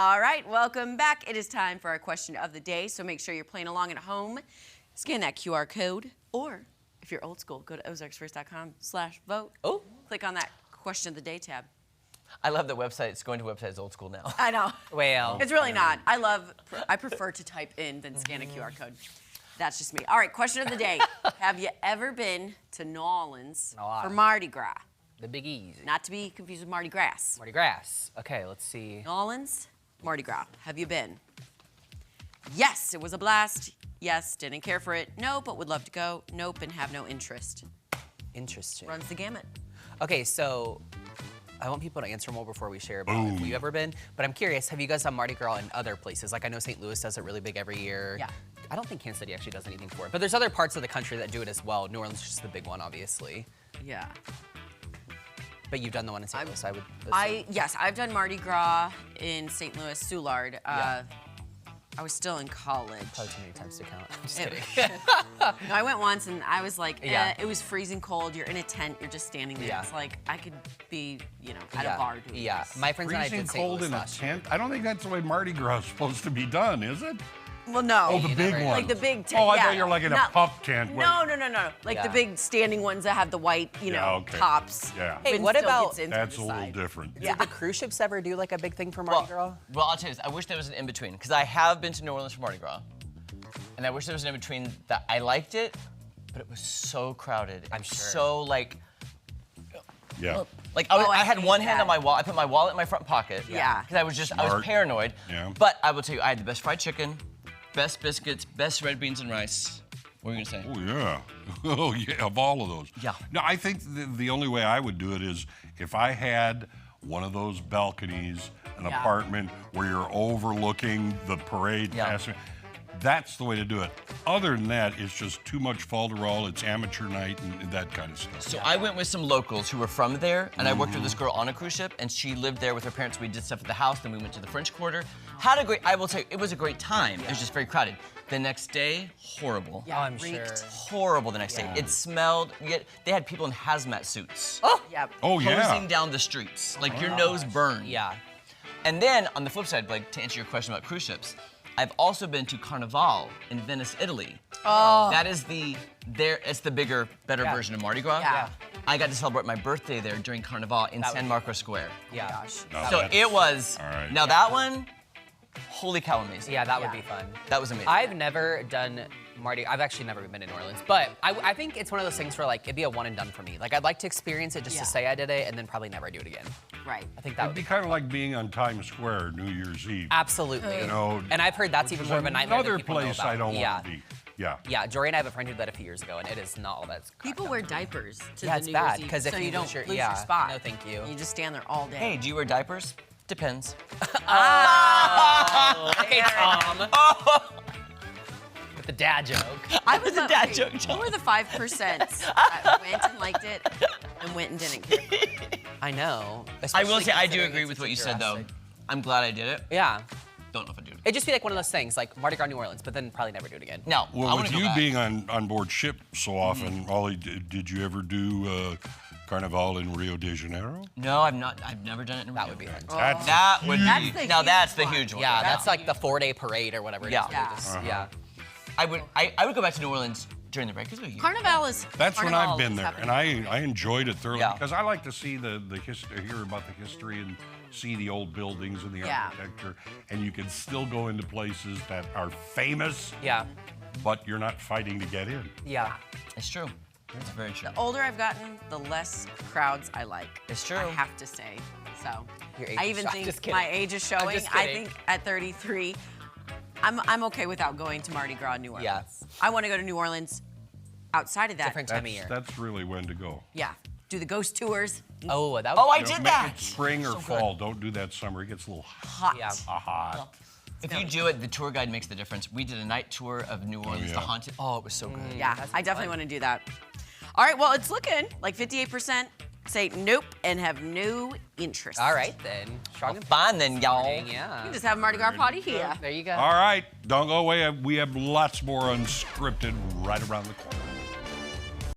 All right, welcome back. It is time for our question of the day, so make sure you're playing along at home. Scan that QR code, or if you're old school, go to ozarksfirst.com/vote. Oh. Click on that question of the day tab. I love the website. It's going to websites old school now. I know. Well. It's really not. I prefer to type in than scan a QR code. That's just me. All right, question of the day. Have you ever been to New Orleans for Mardi Gras? The Big Easy. Not to be confused with Mardi Gras. Mardi Gras. Okay, let's see. New Orleans, Mardi Gras. Have you been? Yes, it was a blast. Yes, didn't care for it. No, but would love to go. Nope, and have no interest. Interesting. Runs the gamut. Okay, so I want people to answer more before we share about if you've ever been. But I'm curious, have you guys done Mardi Gras in other places? Like I know St. Louis does it really big every year. Yeah. I don't think Kansas City actually does anything for it. But there's other parts of the country that do it as well. New Orleans is just the big one, obviously. Yeah. But you've done the one in St. Louis, I would assume. Yes, I've done Mardi Gras in St. Louis, Soulard. I was still in college. Probably too many times to count. I'm just It- kidding. No, I went once and I was like, Yeah. it was freezing cold. You're in a tent. You're just standing there. Yeah. It's like I could be, at a bar doing Yeah, this. my friends and I Freezing did St. cold Louis in a last year. tent? I don't think that's the way Mardi Gras is supposed to be done, is it? Well, no. Oh, the big one. Like the big tent. Oh, I yeah. thought you were like in a Not- pup tent. No. Like the Yeah. big standing ones that have the white, okay. tops. Yeah. Hey, Wind what still about- gets in That's through a the little side. different. Yeah. Did the cruise ships ever do like a big thing for Mardi Gras? Well, I'll tell you this. I wish there was an in-between, because I have been to New Orleans for Mardi Gras. And I wish there was an in-between that I liked it, but it was so crowded. I'm sure. So, Yeah. I had hate one hand that. on my wallet. I put my wallet in my front pocket. Yeah. Because I was Smart. paranoid. Yeah. But I will tell you, I had the best fried chicken, best biscuits, best red beans and rice. What were you going to say? Oh, yeah. Oh, yeah, of all of those. Yeah. No, I think the only way I would do it is if I had one of those balconies, an apartment where you're overlooking the parade. Yeah. Passing. That's the way to do it. Other than that, it's just too much falderall. It's amateur night and that kind of stuff. So I went with some locals who were from there, and I worked with this girl on a cruise ship, and she lived there with her parents. We did stuff at the house, then we went to the French Quarter. I will tell you, it was a great time. It was just very crowded. The next day, horrible. Oh, I'm sure. reeked. Horrible the next day. It smelled, yet they had people in hazmat suits. Yep. Oh, yeah. Posing down the streets. Like your nose burned. Yeah. And then on the flip side, like to answer your question about cruise ships, I've also been to Carnival in Venice, Italy. Oh. That is it's the bigger, better version of Mardi Gras. Yeah. I got to celebrate my birthday there during Carnival in San Marco Square. Yeah. Now So that's- it was, all right. now that one, holy cow, amazing. Yeah, that would be fun. That was amazing. I've never done Mardi. I've actually never been to New Orleans, but I think it's one of those things where like it'd be a one and done for me. Like I'd like to experience it just to say I did it, and then probably never do it again. Right. I think that It'd would be be kind of like being on Times Square New Year's Eve. absolutely. You know, and I've heard that's even more of a nightmare. Another than people know place about. I don't yeah. want to be. Yeah. Yeah, Jory and I have a friend who did that a few years ago, and it is not all that. People wear diapers to Yeah, the it's New bad, Year's Eve, 'cause if so you you don't lose your- lose yeah, your spot. no, thank you. You just stand there all day. Hey, do you wear diapers? Depends. Okay, Tom. With the dad joke. I was a dad joke, You John. were the 5% that went and liked it and went and didn't care. I know. I will especially say, I do considering agree it's with such what a you said, though. drastic- I'm glad I did it. Yeah. Don't know if I do it. It'd just be like one of those things, like Mardi Gras New Orleans, but then probably never do it again. No, I Well, want with to go you back. being on board ship so often, Ollie, did you ever do Carnival in Rio de Janeiro? No, I've not. I've never done it in That Rio. would be fun. That's That would That's be. the Now huge that's the one. huge one. Yeah, that's like the 4-day parade or whatever it is. Yeah. where you just- Yeah. I would go back to New Orleans during the break. 'Cause we're here. Carnival is. That's when Carnival I've been is there, happening. and I enjoyed it thoroughly Yeah. because I like to see the history, hear about the history, and see the old buildings and the Yeah. architecture. And you can still go into places that are famous, Yeah. but you're not fighting to get in. Yeah. It's true. It's very true. The older I've gotten, the less crowds I like. It's true. I have to say. So Your age I is even shot. think Just kidding. my age is showing. just I kidding. think at 33, I'm okay without going to Mardi Gras New Orleans. Yeah. I want to go to New Orleans. Outside of that, Different time of year. That's really when to go. yeah, do the ghost tours. Oh, that would Oh, I You know, did make that. it spring or So good. fall. Don't do that summer. It gets a little Hot. Yeah. hot. If you do it, the tour guide makes the difference. We did a night tour of New Orleans, yeah. the haunted. Oh, it was so good. Yeah, I definitely want to do that. All right, well, it's looking like 58% say nope and have no interest. All right then. Strong and Fine then, y'all. dang, You yeah. can just have a Mardi Gras party here. There you go. All right, don't go away. We have lots more unscripted right around the corner.